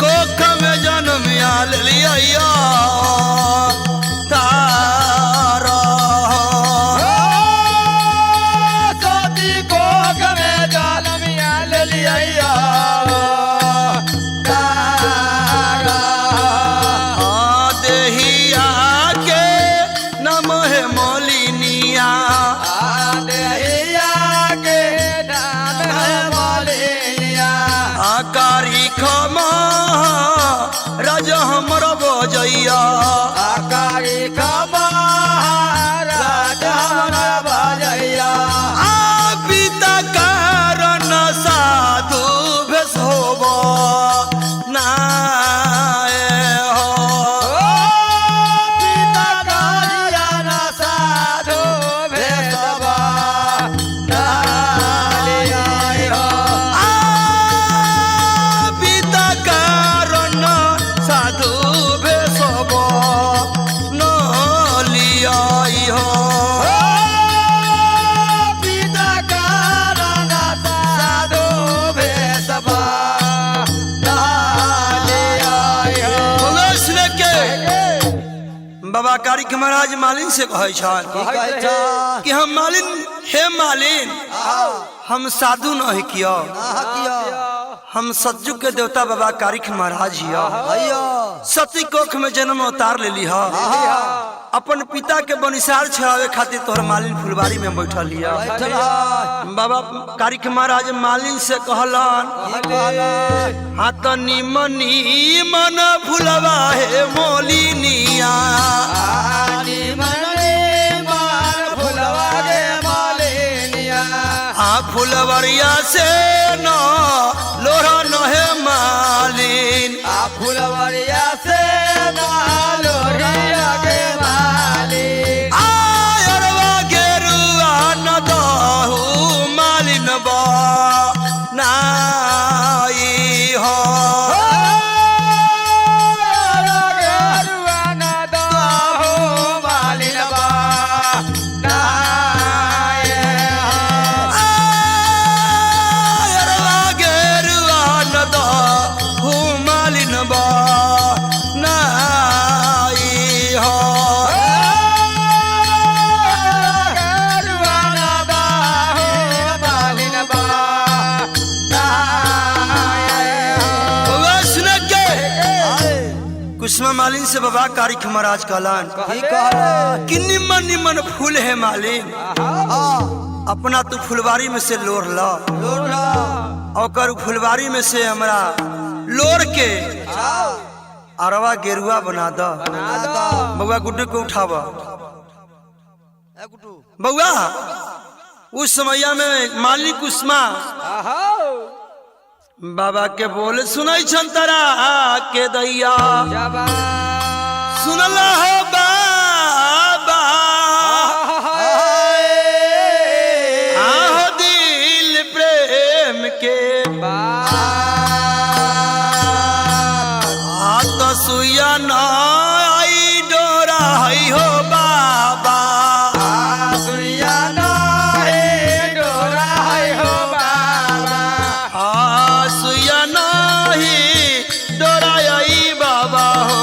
कोख में जन्म आल लिया तारा सती कोख में जन्म आल लिया तारा देहिया के नम है मोलिनिया देहिया के नाम है मोलिनिया आकारी खमा राज हमर बजैया आकारी खमा राजा बजैया पिता कारण साधु भेष होब नाय हो पिता कारण साधु भेषवा नालिया हो पिता कारण साधु भेष होब न लियाई हो पिता कारण साधु भेषवा नालिया हो कृष्ण के बाबा कारिक महाराज मालिन से कहे छन कि हम मालिन हे मालिन हम साधु नहीं किया हम सतयुग के देवता बाबा कारिक महाराज हिया सती कोख में जन्म अवतार ले ली अपन पिता के बनिसार छड़ावे खातिर तोहर मालिन फुलवारी में बैठल लिया बाबा कारिक महाराज मालिन से कहलन हाथ निमन निमन फुलवा है मोलिनिया फुलवरिया से न लोरा न है मालिन फुलवरिया से लोरिया के मालिक आयरवा गेरुआ न दहु मालिन बा नाई हो आयरवा गेरुआ न दहु मालिन बा नाई हो वैष्णव के कुसुमा मालिन से बाबा कारिक महाराज कहलन कि निमन निमन फूल है मालिन अपना तू फुलवारी में से लोर ला और फुलवारी में से हमरा लोर के अरवा गेरुआ बना द बउआ गुड्डू को उठावा बउआ उस समय में मालिक कुसुमा बाबा के बोल सुनाई छन तरा के दैया सुनला हो बाबा आहो दिल प्रेम के हाथ सुया न आई डोरा हई हो बाबा सुया नाही डोरा आई बाबा हो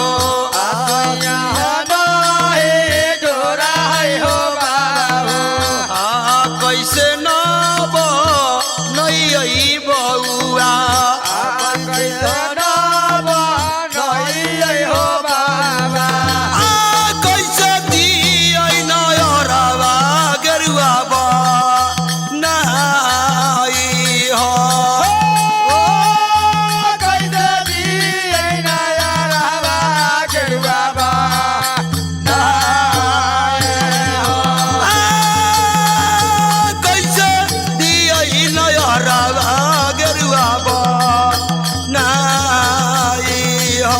कैसे नब नहीं आई बउआ कैसे दिया नयरवा गेरुआ बा नाई हो कैसे दिया नयरवा गेरुआ बा नाई हो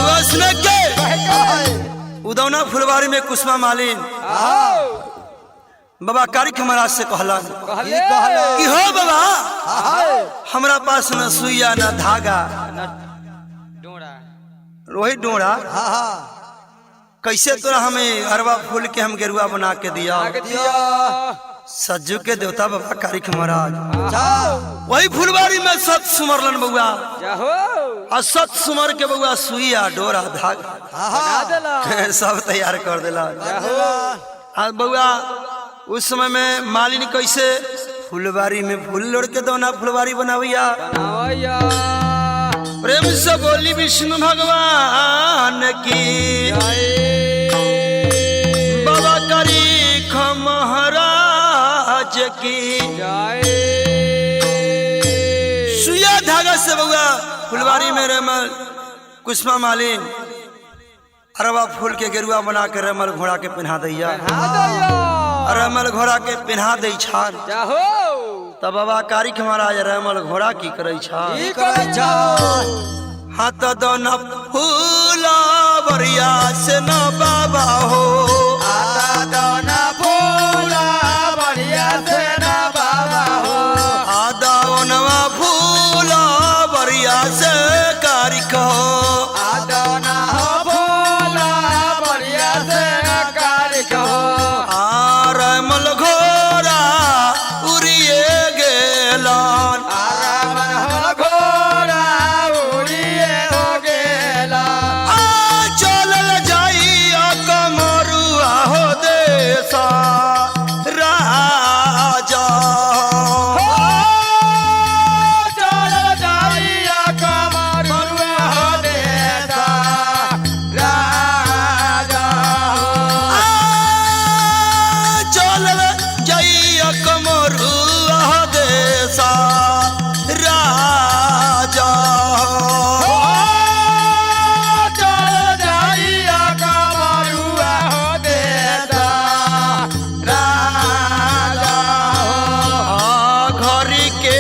वैष्णव के उदौना फुलवारी में कुसुमा मालिन बाबा कारिक महाराज से कहलन कि हो बाबा हमरा पास न सुइया न धागा वही डोरा कैसे तोरा हमें अरवा फूल के हम गेरुआ बना के दिया। सज्जू के देवता बाबा कारिक महाराज वही फुलवारी में सत सुमरलन बउआ और सत सुमर के बउआ सुइया डोरा धागा सब तैयार कर दिला। बउआ उस समय में मालिनी कैसे फुलवारी में फूल लोड़ के दोना फुलवारी बनावैया। प्रेम से बोली विष्णु भगवान की बाबा कारिक महाराज की सुइया धागा से बउआ फुलवारी में रेमल कुसमा मालिन अरवा फूल के गेरुआ बना के रेमल घोड़ा के पहना दैया। रेमल घोड़ा के पहना दे छान तब बाबा कारिक महाराज रेमल घोड़ा की करे हाथ दोना फूला बरिया से न बाबा हो आदावनवा फूला बरिया से कारिक रेमल घोड़ा उड़िए गेलन चलल जाइया कमरुआ हो देसा राजा चलल जाइया कमरुआ हो देसा राजा घरी के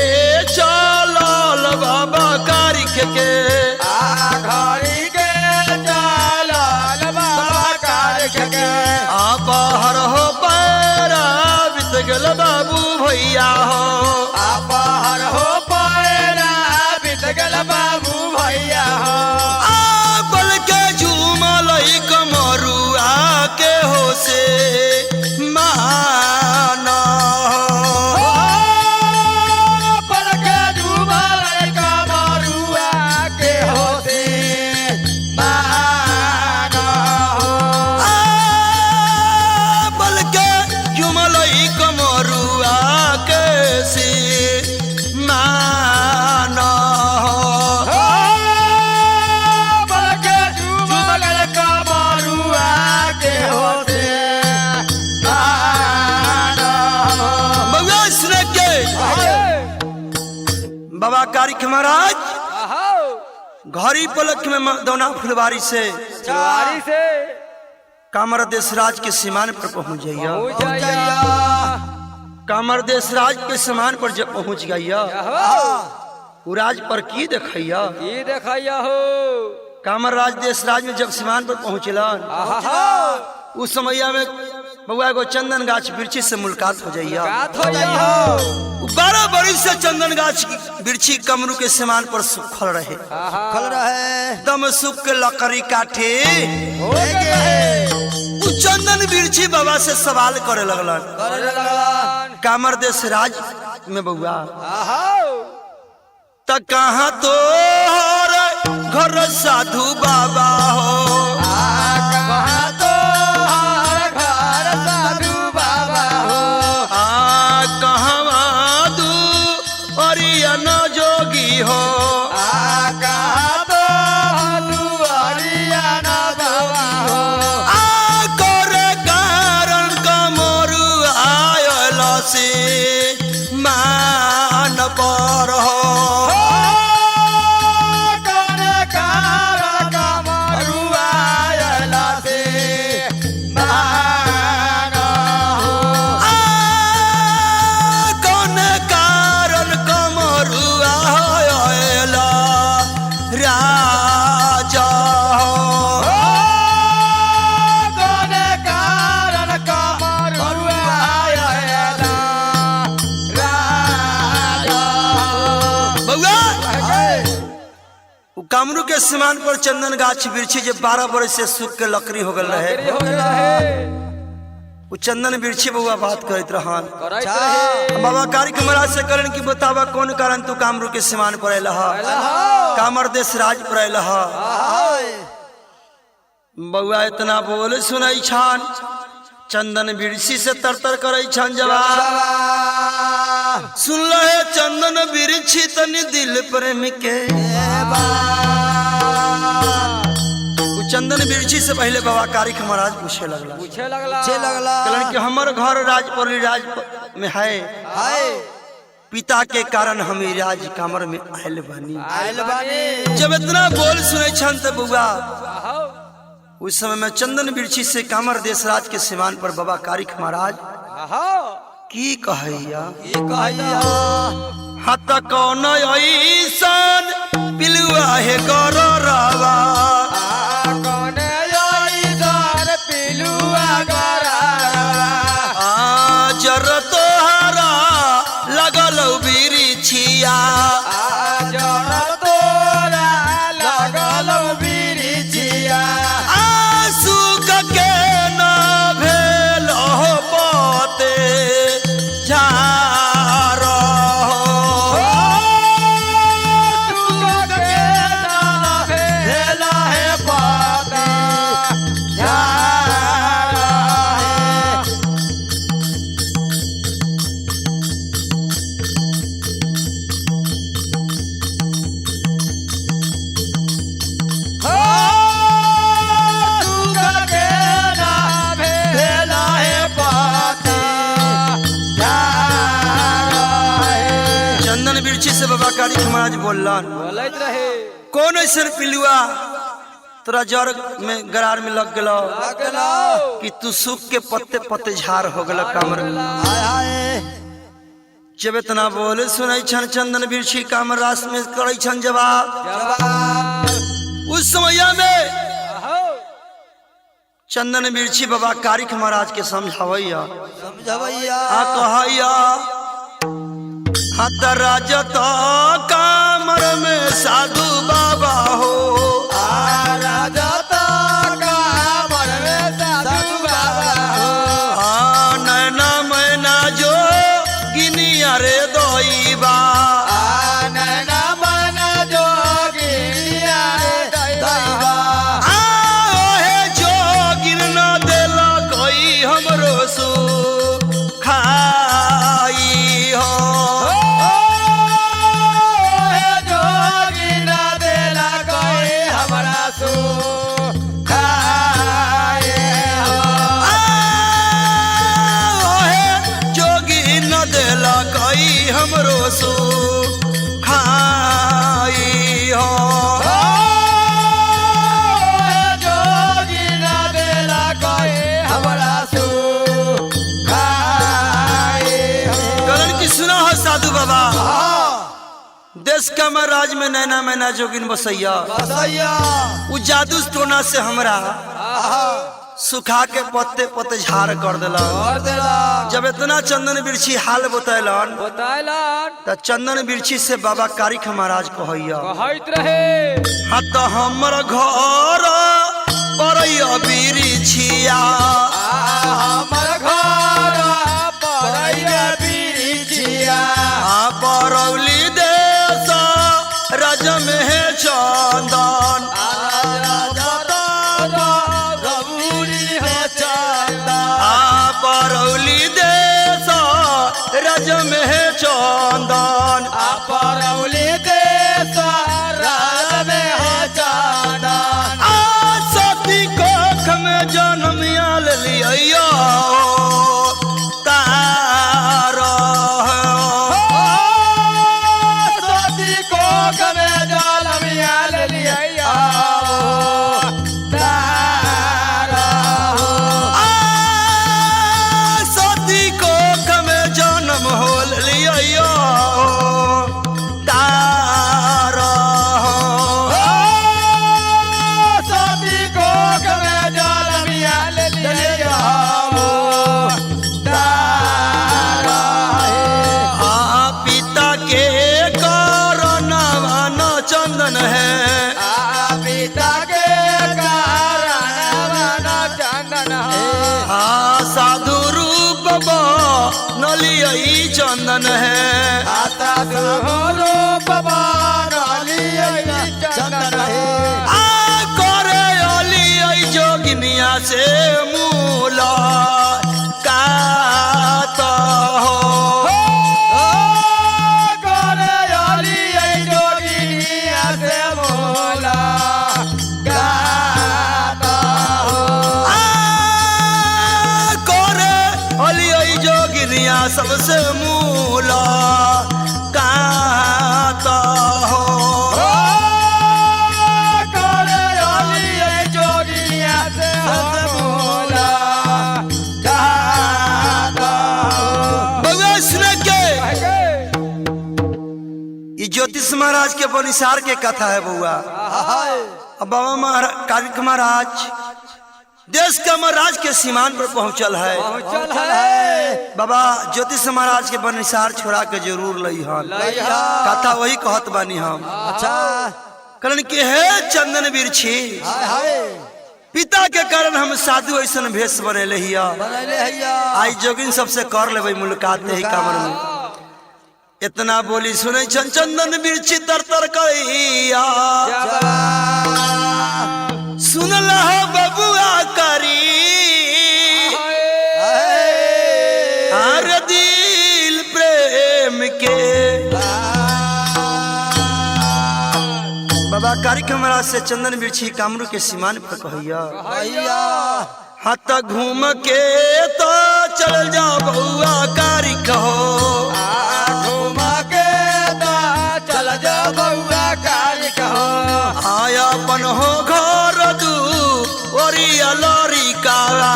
चलल बाबा कारिक के बाहर हो पैरा बीत गेल बाबू भैया हो बल के झूमल कमरुआ के हो से माना बल के झूमल कमरुआ के से माना बाबा कारिक महाराज घड़ी पलक में दोना फुलवारी से कामर देशराज के सीमान पर पहुंच जाइया। कामर देशराज के सीमान पर जब पहुंच गइया उराज पर की देखैया हो कामर राज देशराज में जब सीमान पर पहुंचलन उस समैया में बउआ एगो चंदन गाछ बिरछी से मुलाकात हो जाइया। 12 बरिस से चंदन गाछ बिरछी कमरू के सीमान पर सुखल रहे दम सुख के लकड़ी काटे चंदन बिरछी बाबा से सवाल करे लगलन कामर देशराज में बउआ त कहाँ तो घर साधु बाबा हो जोगी हो करे कारण कमरु आयल से मान पर हो करे कारण कमरुआ कामरू के सीमान पर चंदन गाछ बिरछी जे 12 बरस से सूख के लकड़ी हो गल रहे वो चंदन बिरछी बउआ बात करत रहन। बाबा कारिक महाराज से करन की बतावा कौन कारण तू कामरू के सीमान पर आइल ह कामर देश राज पर आइल ह। बउआ इतना बोले सुनाई छान चंदन बिरछी से तरतर करे छान जवाब सुन ले चंदन बिरछी तनी दिल प्रेम के चंदन बिरछी से पहले बाबा कारिक महाराज पूछे लगला कहलन कि हमर घर राजपौली राज में है पिता के कारण हम राज कामर में आयल बनी। जब इतना बोल सुने छन त बुआ उस समय में चंदन बिरछी से कामर देश राज के सीमान पर बाबा कारिक महाराज की कहैया हत कौन ऐसन पिलुआ है गररवा जर तोहरा लगल बिरिछिया आंसू के न भेल हो पते झार से बाबा कारिक महाराज बोलन कौन ऐसा पिलुआ तोरा जड़ में गरार में लग गलो कि तू सूख के पत्ते पत्ते झाड़ हो गल कामर। जब इतना बोले सुनाई छन चंदन बिरछी कामर रास में करे छन जवाब उस समय में चंदन बिरछी बाबा कारिक महाराज के समझावैया आ कहैया हत राजत कामर में साधु बाबा हो नैना मैना जो गिनिया रे दोईबा जो गिन न देल कोई हमरो सु खाई हो हमरो सु खाई हो जोगी न देला कोई हमरा सु खाई हो। करण की सुना हो साधु बाबा देश का महाराज में नैना मैना जोगिन बसैया वो जादू टोना से हमरा सुखा के पत्ते पत्ते झाड़ कर देला। जब इतना चंदन बिरछी हाल बतैलन त चंदन बिरछी से बाबा कारिक महाराज कहैया हाँ तो हमर घर परैया बिरछिया परौली देश राज में है चंदन परौली देश राज में है चंदन परौली देश राज में है चंदन सती कोख में जन्म लिया तार सती कोख में जन्म लिया तार नलियई चंदन है आता सुनो बाबा चंदन है आ करे अलियई जोगिनिया से मूला कात हो करे अली जोगिनिया से मोला गाता हो करे अलियई जोगिनिया सबसे मूला कात हो करे अली जोगिनिया से मोला गाता हो बउआ सुन के ये ज्योतिष महाराज के बनिसार के कथा है बउआ। अब बाबा महाराज कारिक महाराज देश के महाराज के सीमान पर पहुंचल है। चल है बाबा ज्योतिष महाराज के बनिसार छोड़ा के जरूर लई हन कथा वही कहत बानी हम। अच्छा कारण के है चंदन बिरछी हाय पिता के कारण हम साधु ऐसन भेष बनेले हिया बनैले हैया आई जोगिन सबसे कर लेबै मुलाकात ही कामर में इतना बोली सुनै छन चंदन बिरछी तर तर कहिया सुनल हो बबुआ करी हर दिल प्रेम के बाबा कारिक महाराज से चंदन बिरछी कामरू के सीमान पर कहिया हाथ घूम के तो चल जा बउआ कारिक हो चल जा बउआ काली कहो आया अपन हो घर दू ओरिया लरी काला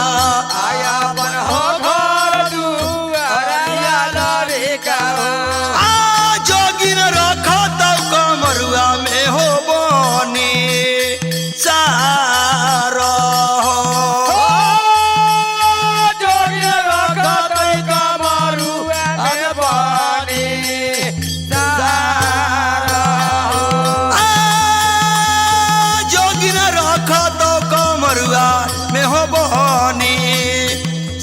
आया बन हो घर दुआरिया लड़ी कहो आ जोगिन रखा तब कमरुआ में हो बनी सारा हो जोगी रखत कमरू अनबानी सारा आ जोगिन रखा तो कमरुआ में हो बनी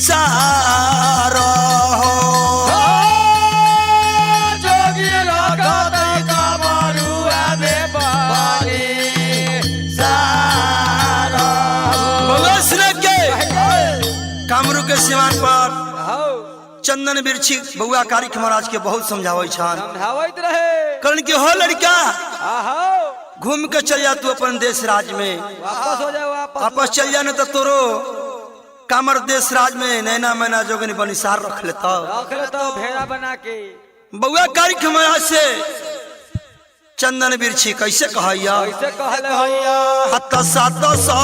सारा हो जोगी रखत कमरू अनबानी सारा बउआ सुन के कामरू के सीमान पर चंदन बिरछी बउआ कारिक महाराज के बहुत समझावे छन समझावत रहे कारण के हो लड़का आहो घूम के चल जा तू अपन देश राज में वापस हो जाओ वापस चल जाने तो तोरो कामर देश राज में नैना मैना जोगनी बनिसार रख लेता रख ले तो भेड़ा बना के बउआ कारिक महाराज से चंदन बिरछी कैसे कहैया कैसे कहले हैया हत सात सौ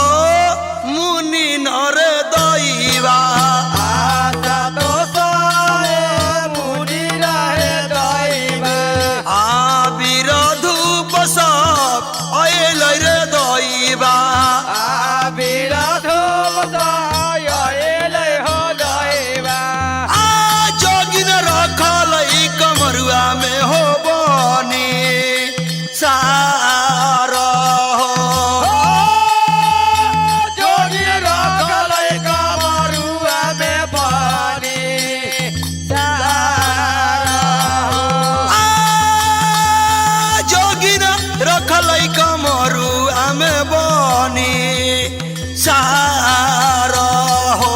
मुनि नर दैवा आजा तो सोए मुनि रहे दैवा आ विरोधूप सब अयल रे दैवा आ विराधो बसाय एले हो दैवा आ जोगिन रखल ई कमरुआ में हो बनी सारा हो जोगी रखल कमरुआ में पानी सारा आ जोगिन रखल ई कमरुआ में बनी सारा हो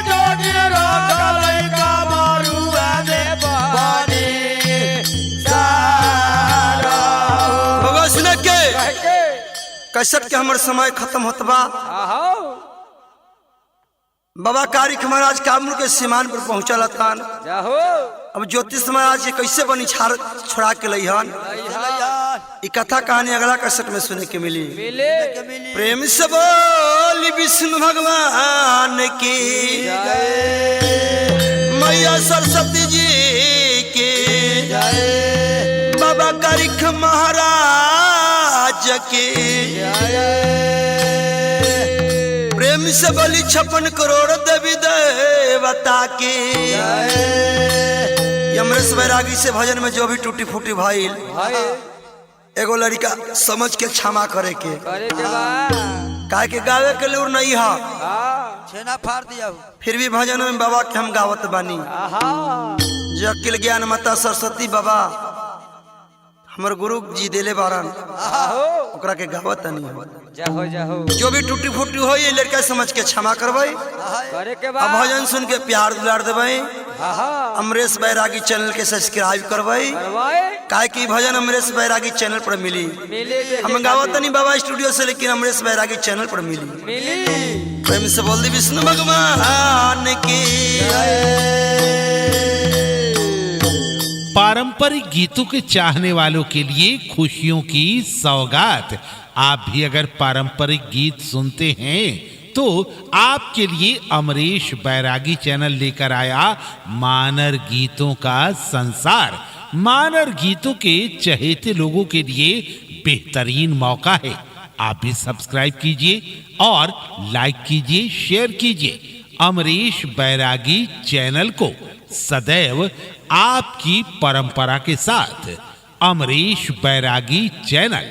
जोगी रखल कमरुआ में पानी सारा बउआ सुन के के कैसेट के हमर समय खत्म होत बा। आहो बाबा कारिक महाराज कामरू के सीमान पर पहुंचल हन। जाहो अब ज्योतिष महाराज के कैसे बनी छोड़ा के लईहन ई कथा कहानी अगला कैसेट में सुने के मिली। मिले प्रेम से बोली विष्णु भगवान की मैया सरस्वती जी की बाबा कारिक महाराज की प्रेम से बोली 56 करोड़ देवी देवता की यमरेश बैरागी से भजन में जो भी टूटी फूटी भइल एगो लड़का समझ के क्षमा करे के करे के बा काहे के गावे के लूर नहीं है हाँ छेना फाड़ दिया फिर भी भजन में बाबा के हम गावत बानी। जो अकिल ज्ञान माता सरस्वती बाबा हमर गुरु जी देले बारन ओकरा के गावत नहीं हो। जाहो जाहो जो भी टूटी फूटी हो ये लड़का समझ के क्षमा करवाई। करे के अब बाद भजन सुन के प्यार दुलार देवाई। अमरेश बैरागी चैनल के सब्सक्राइब करवाई। करवाए काहे की भजन अमरेश बैरागी चैनल पर मिली। मिली हम गावत नहीं बाबा स्टूडियो से, लेकिन अमरेश बैरागी चैनल पर मिली। मिली प्रेम से बोल दी विष्णु भगवान की। पारंपरिक गीतों के चाहने वालों के लिए खुशियों की सौगात। आप भी अगर पारंपरिक गीत सुनते हैं तो आपके लिए अमरेश बैरागी चैनल लेकर आया मानर गीतों का संसार। मानर गीतों के चहेते लोगों के लिए बेहतरीन मौका है। आप भी सब्सक्राइब कीजिए और लाइक कीजिए, शेयर कीजिए। अमरेश बैरागी चैनल को सदैव आपकी परंपरा के साथ। अमरेश बैरागी चैनल,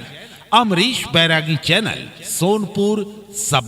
अमरेश बैरागी चैनल, सोनपुर सब।